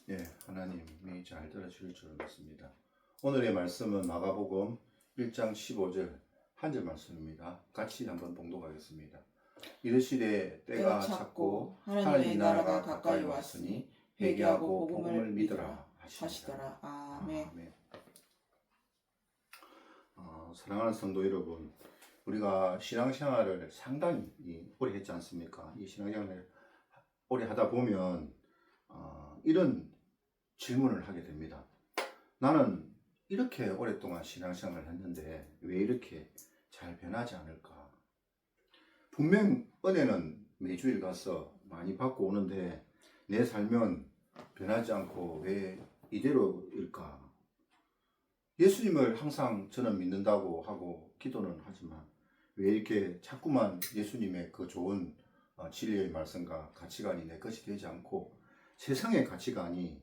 예, 하나님이 잘 들어주실 줄 믿습니다. 오늘의 말씀은 마가복음 1장 15절 한 절 말씀입니다. 같이 한번 봉독하겠습니다. 이르시되 때가 찼고 하나님의 나라가 가까이 왔으니 회개하고 복음을 믿으라 하시더라. 아멘. 사랑하는 성도 여러분, 우리가 신앙생활을 상당히 오래 했지 않습니까? 이 신앙생활을 오래 하다 보면 이런 질문을 하게 됩니다. 나는 이렇게 오랫동안 신앙생활을 했는데 왜 이렇게 잘 변하지 않을까? 분명 은혜는 매주일 가서 많이 받고 오는데 내 삶은 변하지 않고 왜 이대로일까? 예수님을 항상 저는 믿는다고 하고 기도는 하지만 왜 이렇게 자꾸만 예수님의 그 좋은 진리의 말씀과 가치관이 내 것이 되지 않고 세상의 가치관이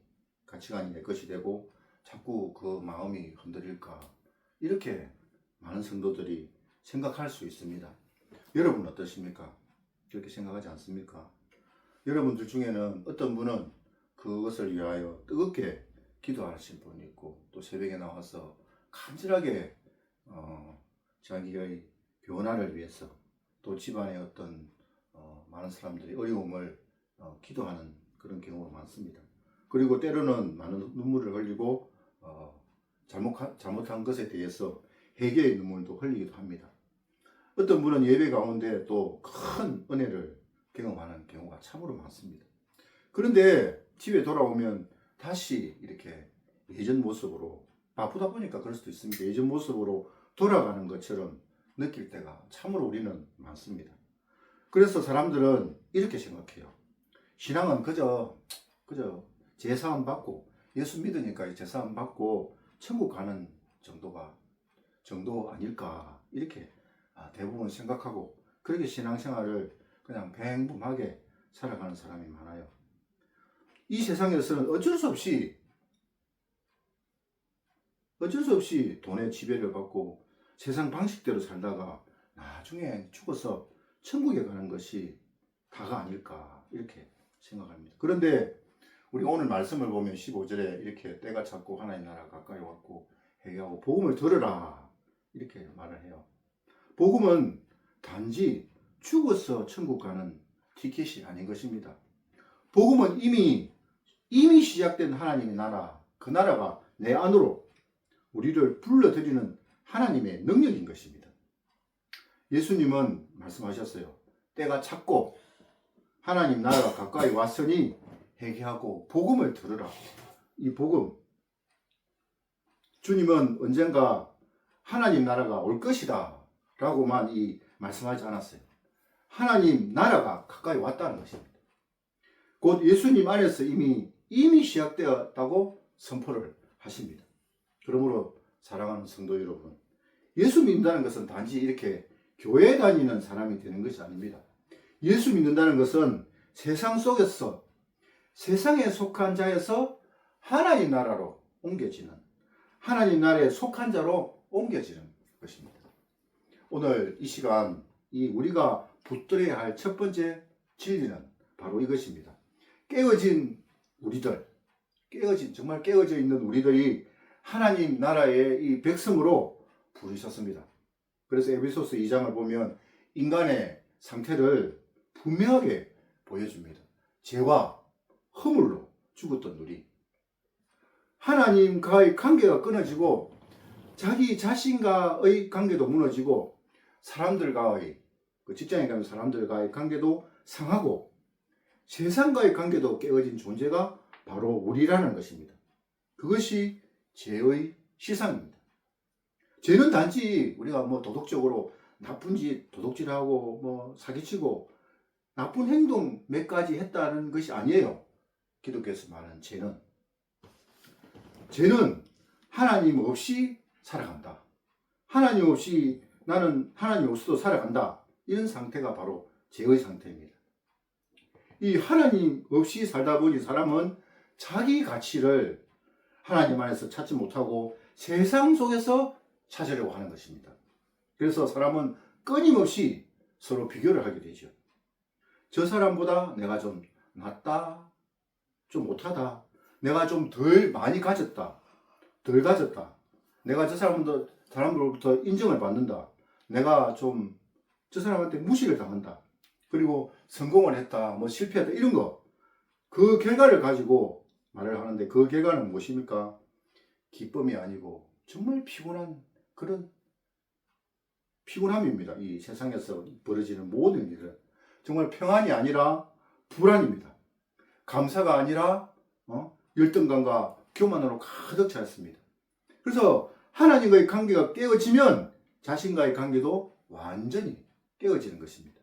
내 것이 되고 자꾸 그 마음이 흔들릴까? 이렇게 많은 성도들이 생각할 수 있습니다. 여러분 어떠십니까? 그렇게 생각하지 않습니까? 여러분들 중에는 어떤 분은 그것을 위하여 뜨겁게 기도하신 분이 있고 또 새벽에 나와서 간절하게 자기의 변화를 위해서 또 집안의 어떤 많은 사람들이 어려움을 기도하는 그런 경우가 많습니다. 그리고 때로는 많은 눈물을 흘리고 잘못한 것에 대해서 회개의 눈물도 흘리기도 합니다. 어떤 분은 예배 가운데 또 큰 은혜를 경험하는 경우가 참으로 많습니다. 그런데 집에 돌아오면 다시 이렇게 예전 모습으로, 바쁘다 보니까 그럴 수도 있습니다. 예전 모습으로 돌아가는 것처럼 느낄 때가 참으로 우리는 많습니다. 그래서 사람들은 이렇게 생각해요. 신앙은 그저 제사함 받고 예수 믿으니까 제사함 받고 천국 가는 정도 아닐까, 이렇게 대부분 생각하고 그렇게 신앙생활을 그냥 평범하게 살아가는 사람이 많아요. 이 세상에서는 어쩔 수 없이 돈의 지배를 받고 세상 방식대로 살다가 나중에 죽어서 천국에 가는 것이 다가 아닐까, 이렇게 생각합니다. 그런데 우리 오늘 말씀을 보면 15절에 이렇게 때가 찼고 하나님 나라가 가까이 왔고 회개하고 복음을 들으라, 이렇게 말을 해요. 복음은 단지 죽어서 천국 가는 티켓이 아닌 것입니다. 복음은 이미 시작된 하나님의 나라, 그 나라가 내 안으로 우리를 불러들이는 하나님의 능력인 것입니다. 예수님은 말씀하셨어요. 때가 찼고 하나님 나라가 가까이 왔으니 회개하고 복음을 들으라. 이 복음, 주님은 언젠가 하나님 나라가 올 것이다 라고만 말씀하지 않았어요. 하나님 나라가 가까이 왔다는 것입니다. 곧 예수님 안에서 이미 시작되었다고 선포를 하십니다. 그러므로 사랑하는 성도 여러분, 예수 믿는다는 것은 단지 이렇게 교회 다니는 사람이 되는 것이 아닙니다. 예수 믿는다는 것은 세상 속에서, 세상에 속한 자에서 하나님 나라로 옮겨지는, 하나님 나라에 속한 자로 옮겨지는 것입니다. 오늘 이 시간 우리가 붙들어야 할 첫 번째 진리는 바로 이것입니다. 정말 깨어져 있는 우리들이 하나님 나라의 이 백성으로 부르셨습니다. 그래서 에베소서 2장을 보면 인간의 상태를 분명하게 보여줍니다. 죄와 허물로 죽었던 우리, 하나님과의 관계가 끊어지고 자기 자신과의 관계도 무너지고 사람들과의, 직장에 가면 사람들과의 관계도 상하고 세상과의 관계도 깨어진 존재가 바로 우리라는 것입니다. 그것이 죄의 시상입니다. 죄는 단지 우리가 도덕적으로 나쁜 짓, 도둑질하고 사기치고 나쁜 행동 몇 가지 했다는 것이 아니에요. 기독교에서 말하는 죄는 하나님 없이 살아간다. 하나님 없이 나는 하나님 없이도 살아간다. 이런 상태가 바로 죄의 상태입니다. 이 하나님 없이 살다 보니 사람은 자기 가치를 하나님 안에서 찾지 못하고 세상 속에서 찾으려고 하는 것입니다. 그래서 사람은 끊임없이 서로 비교를 하게 되죠. 저 사람보다 내가 좀 낫다, 좀 못하다, 내가 좀 덜 많이 가졌다. 덜 가졌다. 내가 저 사람으로부터 인정을 받는다. 내가 좀 저 사람한테 무시를 당한다. 그리고 성공을 했다. 뭐 실패했다. 이런 거. 그 결과를 가지고 말을 하는데 그 결과는 무엇입니까? 기쁨이 아니고 정말 피곤한 그런 피곤함입니다. 이 세상에서 벌어지는 모든 일은 정말 평안이 아니라 불안입니다. 감사가 아니라 열등감과 교만으로 가득 찼습니다. 그래서 하나님과의 관계가 깨어지면 자신과의 관계도 완전히 깨어지는 것입니다.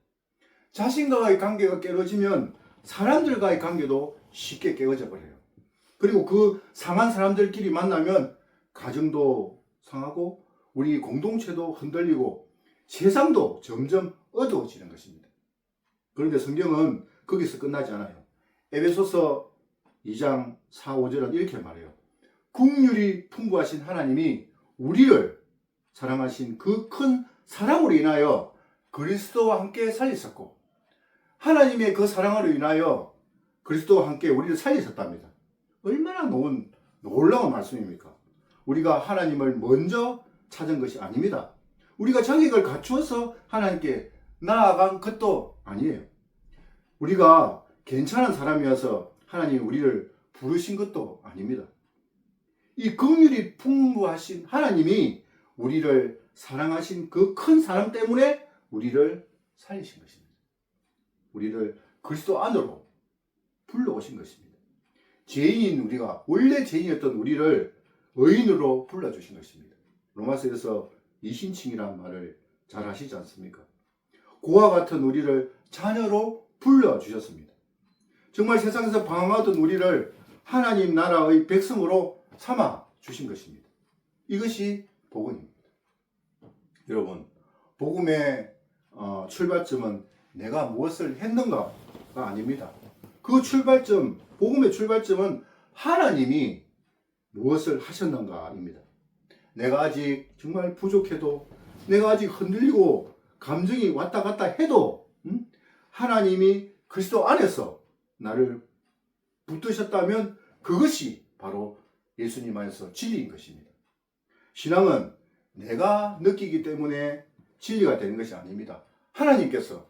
자신과의 관계가 깨어지면 사람들과의 관계도 쉽게 깨어져 버려요. 그리고 그 상한 사람들끼리 만나면 가정도 상하고 우리 공동체도 흔들리고 세상도 점점 어두워지는 것입니다. 그런데 성경은 거기서 끝나지 않아요. 에베소서 2장 4, 5절은 이렇게 말해요. 긍휼이 풍부하신 하나님이 우리를 사랑하신 그 큰 사랑으로 인하여 그리스도와 함께 살리셨고 하나님의 그 사랑으로 인하여 그리스도와 함께 우리를 살리셨답니다. 얼마나 놀라운 말씀입니까? 우리가 하나님을 먼저 찾은 것이 아닙니다. 우리가 자격을 갖추어서 하나님께 나아간 것도 아니에요. 우리가 괜찮은 사람이어서 하나님이 우리를 부르신 것도 아닙니다. 이 긍휼이 풍부하신 하나님이 우리를 사랑하신 그 큰 사랑 때문에 우리를 살리신 것입니다. 우리를 그리스도 안으로 불러오신 것입니다. 죄인인 우리가, 원래 죄인이었던 우리를 의인으로 불러주신 것입니다. 로마서에서 이신칭이라는 말을 잘 하시지 않습니까? 고와 같은 우리를 자녀로 불러주셨습니다. 정말 세상에서 방황하던 우리를 하나님 나라의 백성으로 삼아 주신 것입니다. 이것이 복음입니다. 여러분, 복음의 출발점은 내가 무엇을 했는가가 아닙니다. 그 출발점, 복음의 출발점은 하나님이 무엇을 하셨는가입니다. 내가 아직 정말 부족해도, 내가 아직 흔들리고 감정이 왔다 갔다 해도 하나님이 그리스도 안에서 나를 붙드셨다면 그것이 바로 예수님 안에서 진리인 것입니다. 신앙은 내가 느끼기 때문에 진리가 되는 것이 아닙니다. 하나님께서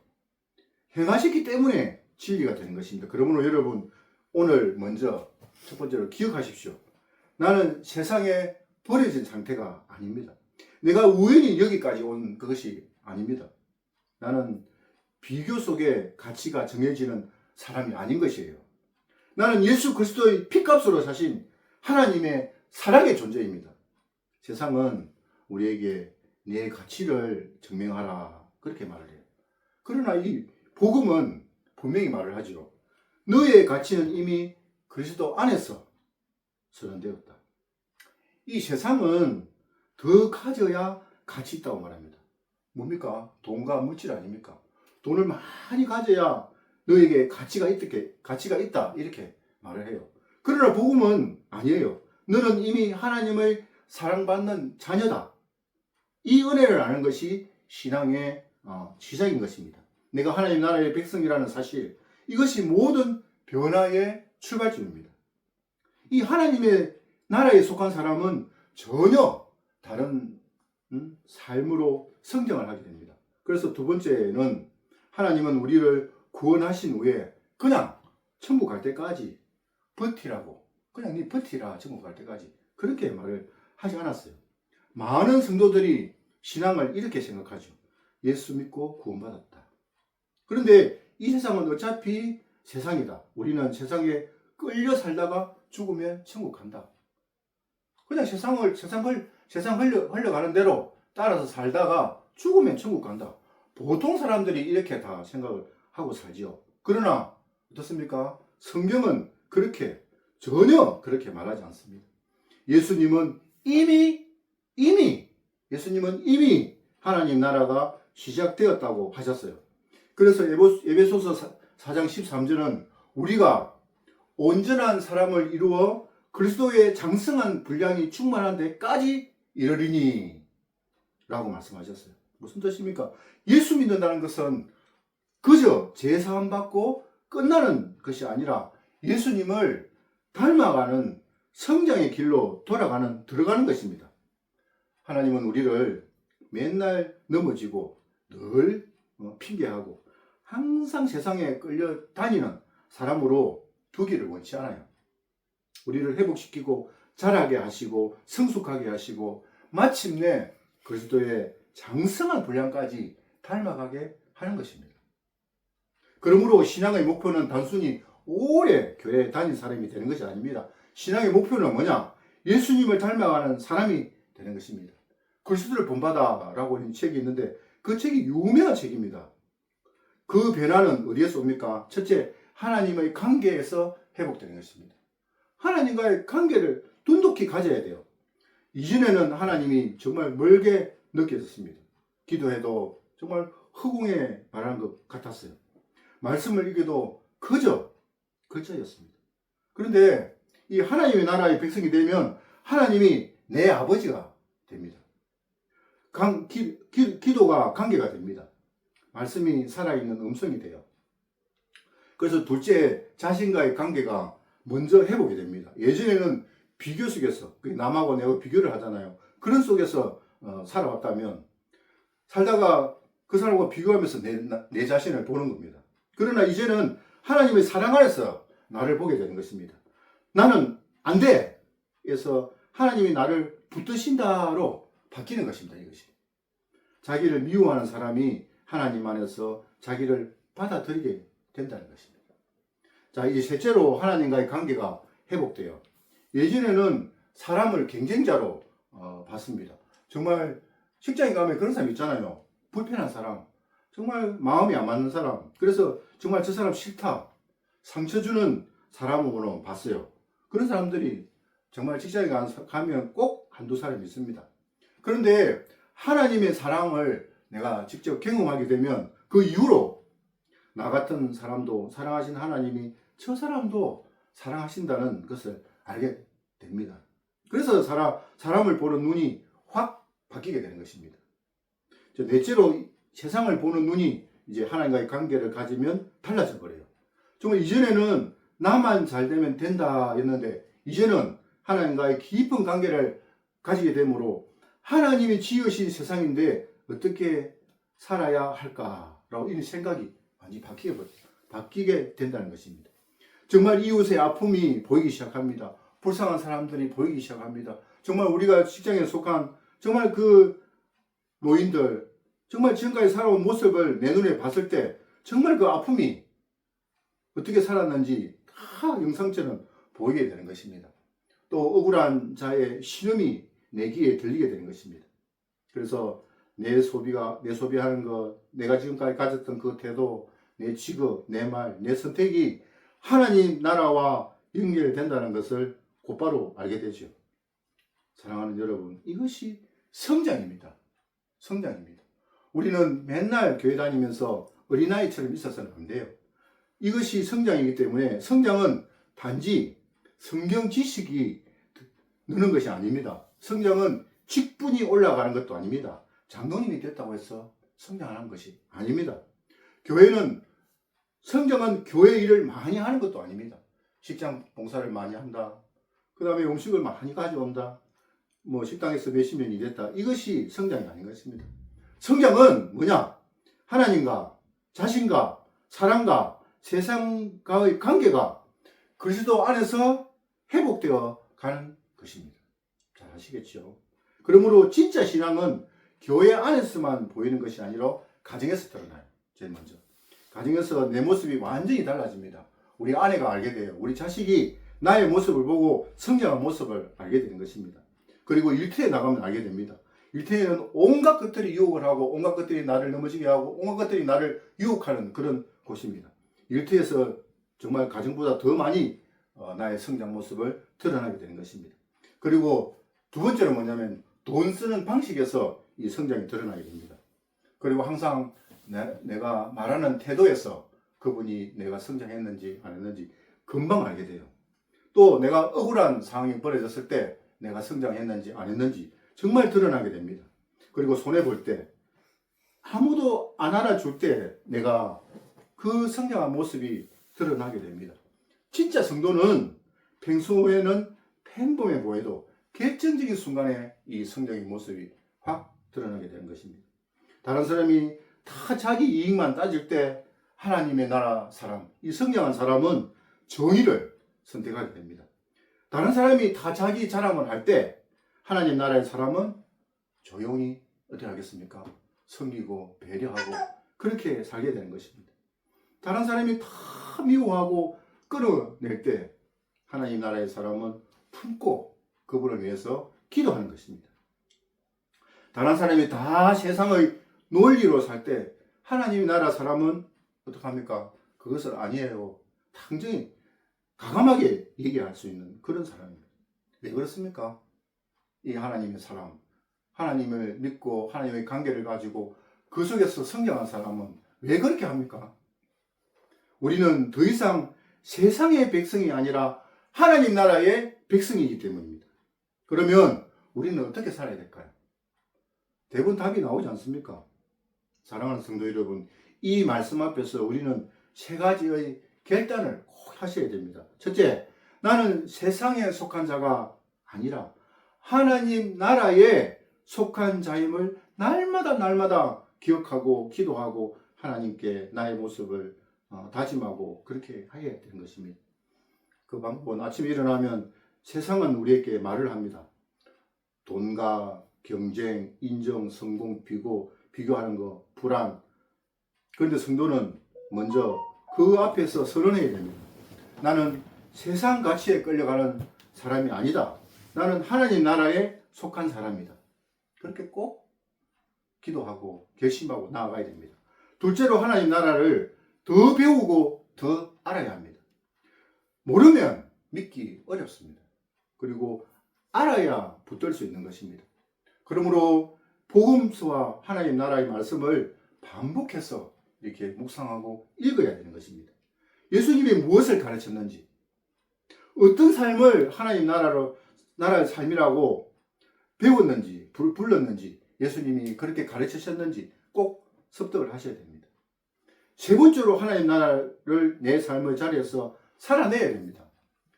행하셨기 때문에 진리가 되는 것입니다. 그러므로 여러분, 오늘 먼저 첫 번째로 기억하십시오. 나는 세상에 버려진 상태가 아닙니다. 내가 우연히 여기까지 온 그것이 아닙니다. 나는 비교 속에 가치가 정해지는 사람이 아닌 것이에요. 나는 예수 그리스도의 피값으로 사신 하나님의 사랑의 존재입니다. 세상은 우리에게 내 가치를 증명하라 그렇게 말을 해요. 그러나 이 복음은 분명히 말을 하죠. 너의 가치는 이미 그리스도 안에서 선언되었다. 이 세상은 더 가져야 가치 있다고 말합니다. 뭡니까? 돈과 물질 아닙니까? 돈을 많이 가져야 너에게 가치가 있다 이렇게 말을 해요. 그러나 복음은 아니에요. 너는 이미 하나님을 사랑받는 자녀다. 이 은혜를 아는 것이 신앙의 시작인 것입니다. 내가 하나님 나라의 백성이라는 사실, 이것이 모든 변화의 출발점입니다. 이 하나님의 나라에 속한 사람은 전혀 다른 삶으로 성장을 하게 됩니다. 그래서 두 번째는 하나님은 우리를 구원하신 후에 그냥 천국 갈 때까지 버티라고, 그냥 네 버티라 천국 갈 때까지 그렇게 말을 하지 않았어요. 많은 성도들이 신앙을 이렇게 생각하죠. 예수 믿고 구원받았다. 그런데 이 세상은 어차피 세상이다. 우리는 세상에 끌려 살다가 죽으면 천국 간다. 그냥 세상 흘러가는 대로 따라서 살다가 죽으면 천국 간다. 보통 사람들이 이렇게 다 생각을 하고 살지요. 그러나 어떻습니까? 성경은 전혀 그렇게 말하지 않습니다. 예수님은 이미 하나님 나라가 시작되었다고 하셨어요. 그래서 에베소서 4장 13절은 우리가 온전한 사람을 이루어 그리스도의 장성한 분량이 충만한 데까지 이르리니 라고 말씀하셨어요. 무슨 뜻입니까? 예수 믿는다는 것은 그저 제사함 받고 끝나는 것이 아니라 예수님을 닮아가는 성장의 길로 들어가는 것입니다. 하나님은 우리를 맨날 넘어지고 늘 핑계하고 항상 세상에 끌려다니는 사람으로 두기를 원치 않아요. 우리를 회복시키고 자라게 하시고 성숙하게 하시고 마침내 그리스도의 장성한 분량까지 닮아가게 하는 것입니다. 그러므로 신앙의 목표는 단순히 오래 교회에 다닌 사람이 되는 것이 아닙니다. 신앙의 목표는 뭐냐? 예수님을 닮아가는 사람이 되는 것입니다. 그리스도를 본받아라고 하는 책이 있는데 그 책이 유명한 책입니다. 그 변화는 어디에서 옵니까? 첫째, 하나님의 관계에서 회복되는 것입니다. 하나님과의 관계를 돈독히 가져야 돼요. 이전에는 하나님이 정말 멀게 느껴졌습니다. 기도해도 정말 허공에 말하는 것 같았어요. 말씀을 읽어도 그저였습니다. 그런데 이 하나님의 나라의 백성이 되면 하나님이 내 아버지가 됩니다. 기도가 관계가 됩니다. 말씀이 살아있는 음성이 돼요. 그래서 둘째, 자신과의 관계가 먼저 회복이 됩니다. 예전에는 비교 속에서, 남하고 내가 비교를 하잖아요. 그런 속에서 살아왔다면 살다가 그 사람과 비교하면서 내 자신을 보는 겁니다. 그러나 이제는 하나님의 사랑 안에서 나를 보게 되는 것입니다. 나는 안 돼! 그래서 하나님이 나를 붙드신다로 바뀌는 것입니다. 이것이. 자기를 미워하는 사람이 하나님 안에서 자기를 받아들이게 된다는 것입니다. 자, 이제 셋째로 하나님과의 관계가 회복돼요. 예전에는 사람을 경쟁자로 봤습니다. 정말 직장에 가면 그런 사람 있잖아요. 불편한 사람, 정말 마음이 안 맞는 사람, 그래서 정말 저 사람 싫다, 상처 주는 사람으로 봤어요. 그런 사람들이 정말 직장에 가면 꼭 한두 사람이 있습니다. 그런데 하나님의 사랑을 내가 직접 경험하게 되면 그 이후로 나 같은 사람도 사랑하신 하나님이 저 사람도 사랑하신다는 것을 알게 됩니다. 그래서 사람을 보는 눈이 확 바뀌게 되는 것입니다. 넷째로 세상을 보는 눈이 이제 하나님과의 관계를 가지면 달라져 버려요. 정말 이전에는 나만 잘 되면 된다 였는데 이제는 하나님과의 깊은 관계를 가지게 되므로 하나님이 지으신 세상인데 어떻게 살아야 할까라고 이런 생각이 완전히 바뀌게 된다는 것입니다. 정말 이웃의 아픔이 보이기 시작합니다. 불쌍한 사람들이 보이기 시작합니다. 정말 우리가 직장에 속한 정말 그 노인들, 정말 지금까지 살아온 모습을 내 눈에 봤을 때 정말 그 아픔이 어떻게 살았는지 다 영상처럼 보이게 되는 것입니다. 또 억울한 자의 신음이 내 귀에 들리게 되는 것입니다. 그래서 내 소비하는 것, 내가 지금까지 가졌던 그 태도, 내 직업, 내 말, 내 선택이 하나님 나라와 연결된다는 것을 곧바로 알게 되죠. 사랑하는 여러분, 이것이 성장입니다. 성장입니다. 우리는 맨날 교회 다니면서 어린아이처럼 있어서는 안 돼요. 이것이 성장이기 때문에 성장은 단지 성경 지식이 느는 것이 아닙니다. 성장은 직분이 올라가는 것도 아닙니다. 장로님이 됐다고 해서 성장하는 것이 아닙니다. 성장은 교회 일을 많이 하는 것도 아닙니다. 식장 봉사를 많이 한다. 그 다음에 음식을 많이 가져온다. 식당에서 몇십 년이 됐다. 이것이 성장이 아닌 것입니다. 성장은 뭐냐? 하나님과 자신과 사람과 세상과의 관계가 그리스도 안에서 회복되어 가는 것입니다. 잘 아시겠죠? 그러므로 진짜 신앙은 교회 안에서만 보이는 것이 아니라 가정에서 드러나요. 제일 먼저. 가정에서 내 모습이 완전히 달라집니다. 우리 아내가 알게 돼요. 우리 자식이 나의 모습을 보고 성장한 모습을 알게 되는 것입니다. 그리고 일터에 나가면 알게 됩니다. 일터에는 온갖 것들이 유혹을 하고 온갖 것들이 나를 넘어지게 하고 온갖 것들이 나를 유혹하는 그런 곳입니다. 일터에서 정말 가정보다 더 많이 나의 성장 모습을 드러나게 되는 것입니다. 그리고 두 번째는 뭐냐면 돈 쓰는 방식에서 이 성장이 드러나게 됩니다. 그리고 항상 내가 말하는 태도에서 그분이 내가 성장했는지 안 했는지 금방 알게 돼요. 또 내가 억울한 상황이 벌어졌을 때 내가 성장했는지 안 했는지 정말 드러나게 됩니다. 그리고 손해볼 때 아무도 안 알아줄 때 내가 그 성장한 모습이 드러나게 됩니다. 진짜 성도는 평소에는 평범해 보여도 결정적인 순간에 이 성령의 모습이 확 드러나게 되는 것입니다. 다른 사람이 다 자기 이익만 따질 때 하나님의 나라 사람, 이 성령한 사람은 정의를 선택하게 됩니다. 다른 사람이 다 자기 자랑을 할 때 하나님 나라의 사람은 조용히 어떻게 하겠습니까? 섬기고 배려하고 그렇게 살게 되는 것입니다. 다른 사람이 다 미워하고 끌어낼 때 하나님 나라의 사람은 품고 그분을 위해서 기도하는 것입니다. 다른 사람이 다 세상의 논리로 살 때 하나님 나라 사람은 어떻게 합니까? 그것을 아니에요. 당장히 과감하게 얘기할 수 있는 그런 사람입니다. 왜 그렇습니까? 이 하나님의 사람, 하나님을 믿고 하나님의 관계를 가지고 그 속에서 성장한 사람은 왜 그렇게 합니까? 우리는 더 이상 세상의 백성이 아니라 하나님 나라의 백성이기 때문입니다. 그러면 우리는 어떻게 살아야 될까요? 대부분 답이 나오지 않습니까? 사랑하는 성도 여러분, 이 말씀 앞에서 우리는 세 가지의 결단을 꼭 하셔야 됩니다. 첫째, 나는 세상에 속한 자가 아니라 하나님 나라에 속한 자임을 날마다 기억하고 기도하고 하나님께 나의 모습을 다짐하고 그렇게 해야 되는 것입니다. 그 방법은 아침에 일어나면 세상은 우리에게 말을 합니다. 돈과 경쟁, 인정, 성공, 비교하는 거, 불안. 그런데 성도는 먼저 그 앞에서 선언해야 됩니다. 나는 세상 가치에 끌려가는 사람이 아니다. 나는 하나님 나라에 속한 사람이다. 그렇게 꼭 기도하고 결심하고 나아가야 됩니다. 둘째로 하나님 나라를 더 배우고 더 알아야 합니다. 모르면 믿기 어렵습니다. 그리고 알아야 붙들 수 있는 것입니다. 그러므로 복음서와 하나님 나라의 말씀을 반복해서 이렇게 묵상하고 읽어야 되는 것입니다. 예수님이 무엇을 가르쳤는지, 어떤 삶을 하나님 나라의 삶이라고 배웠는지, 불렀는지, 예수님이 그렇게 가르치셨는지 꼭 습득을 하셔야 됩니다. 세 번째로 하나님 나라를 내 삶의 자리에서 살아내야 됩니다.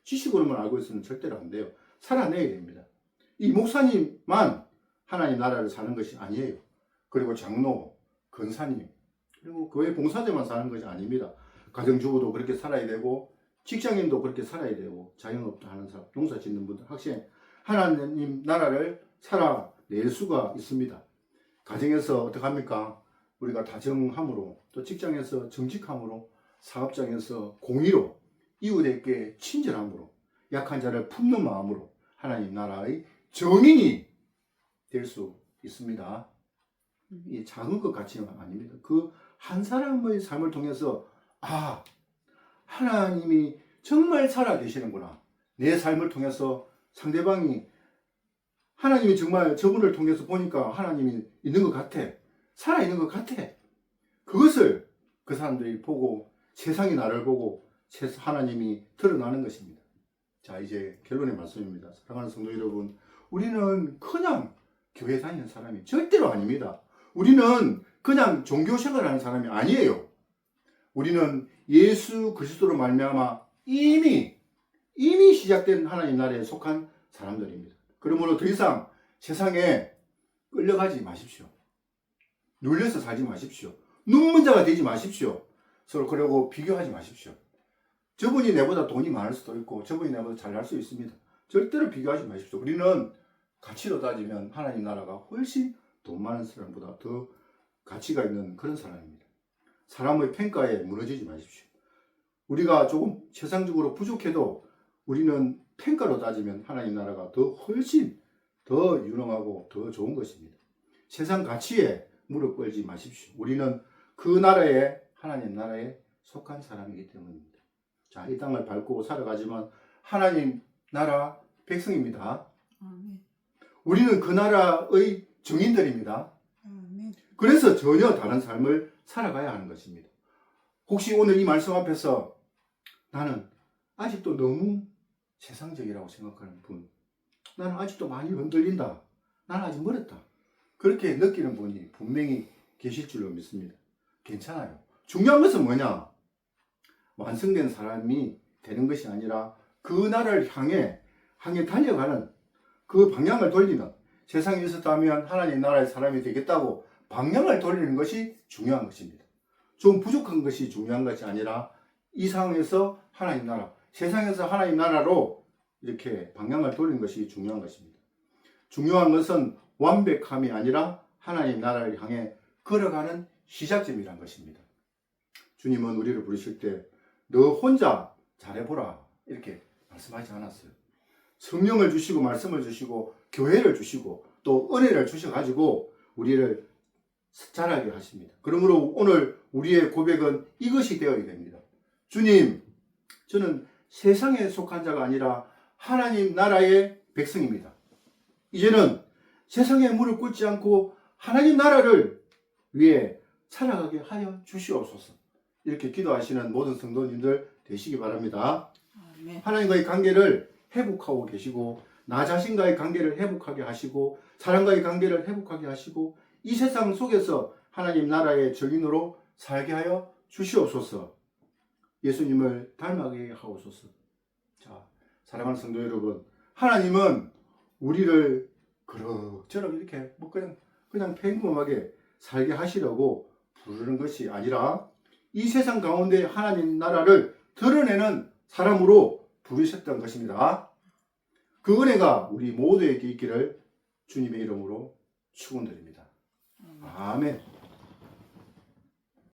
지식으로만 알고 있으면 절대로 안 돼요. 살아내야 됩니다. 이 목사님만 하나님 나라를 사는 것이 아니에요. 그리고 장로, 권사님, 그리고 교회 봉사자만 사는 것이 아닙니다. 가정주부도 그렇게 살아야 되고, 직장인도 그렇게 살아야 되고, 자영업도 하는 사람, 농사 짓는 분들, 학생, 하나님 나라를 살아낼 수가 있습니다. 가정에서 어떻게 합니까? 우리가 다정함으로, 또 직장에서 정직함으로, 사업장에서 공의로, 이웃에게 친절함으로, 약한 자를 품는 마음으로 하나님 나라의 정인이 될 수 있습니다. 이 작은 것 같지는 아닙니다. 그 한 사람의 삶을 통해서 하나님이 정말 살아계시는구나. 내 삶을 통해서 상대방이 하나님이 정말 저분을 통해서 보니까 하나님이 있는 것 같아. 살아있는 것 같아. 그것을 그 사람들이 보고 세상이 나를 보고 하나님이 드러나는 것입니다. 자, 이제 결론의 말씀입니다. 사랑하는 성도 여러분, 우리는 그냥 교회 다니는 사람이 절대로 아닙니다. 우리는 그냥 종교 생활하는 사람이 아니에요. 우리는 예수 그리스도로 말미암아 이미 시작된 하나님 나라에 속한 사람들입니다. 그러므로 더 이상 세상에 끌려가지 마십시오. 눌려서 살지 마십시오. 눈먼자가 되지 마십시오. 서로 그러고 비교하지 마십시오. 저분이 내보다 돈이 많을 수도 있고 저분이 내보다 잘날 수 있습니다. 절대로 비교하지 마십시오. 우리는 가치로 따지면 하나님 나라가 훨씬 돈 많은 사람보다 더 가치가 있는 그런 사람입니다. 사람의 평가에 무너지지 마십시오. 우리가 조금 세상적으로 부족해도 우리는 평가로 따지면 하나님 나라가 훨씬 더 유능하고 더 좋은 것입니다. 세상 가치에 무릎 꿇지 마십시오. 우리는 그 나라에, 하나님 나라에 속한 사람이기 때문입니다. 자, 이 땅을 밟고 살아가지만 하나님 나라 백성입니다. 우리는 그 나라의 증인들입니다. 그래서 전혀 다른 삶을 살아가야 하는 것입니다. 혹시 오늘 이 말씀 앞에서 나는 아직도 너무 세상적이라고 생각하는 분, 나는 아직도 많이 흔들린다, 나는 아직 멀었다, 그렇게 느끼는 분이 분명히 계실 줄로 믿습니다. 괜찮아요. 중요한 것은 뭐냐? 완성된 사람이 되는 것이 아니라 그 나라를 향해 달려가는 그 방향을 돌리는, 세상에 있었다면 하나님 나라의 사람이 되겠다고 방향을 돌리는 것이 중요한 것입니다. 좀 부족한 것이 중요한 것이 아니라 이 상황에서 하나님 나라, 세상에서 하나님 나라로 이렇게 방향을 돌리는 것이 중요한 것입니다. 중요한 것은 완벽함이 아니라 하나님 나라를 향해 걸어가는 시작점이란 것입니다. 주님은 우리를 부르실 때 너 혼자 잘해보라 이렇게 말씀하지 않았어요. 성령을 주시고 말씀을 주시고 교회를 주시고 또 은혜를 주셔가지고 우리를 자라게 하십니다. 그러므로 오늘 우리의 고백은 이것이 되어야 됩니다. 주님, 저는 세상에 속한 자가 아니라 하나님 나라의 백성입니다. 이제는 세상에 무릎 꿇지 않고 하나님 나라를 위해 살아가게 하여 주시옵소서. 이렇게 기도하시는 모든 성도님들 되시기 바랍니다. 아멘. 하나님과의 관계를 회복하고 계시고 나 자신과의 관계를 회복하게 하시고 사람과의 관계를 회복하게 하시고 이 세상 속에서 하나님 나라의 증인으로 살게 하여 주시옵소서. 예수님을 닮아가게 하옵소서. 자, 사랑하는 성도 여러분, 하나님은 우리를 그럭저럭 이렇게 뭐 그냥 평범하게 살게 하시려고 부르는 것이 아니라 이 세상 가운데 하나님 나라를 드러내는 사람으로 부르셨던 것입니다. 그 은혜가 우리 모두에게 있기를 주님의 이름으로 축원드립니다. 아멘.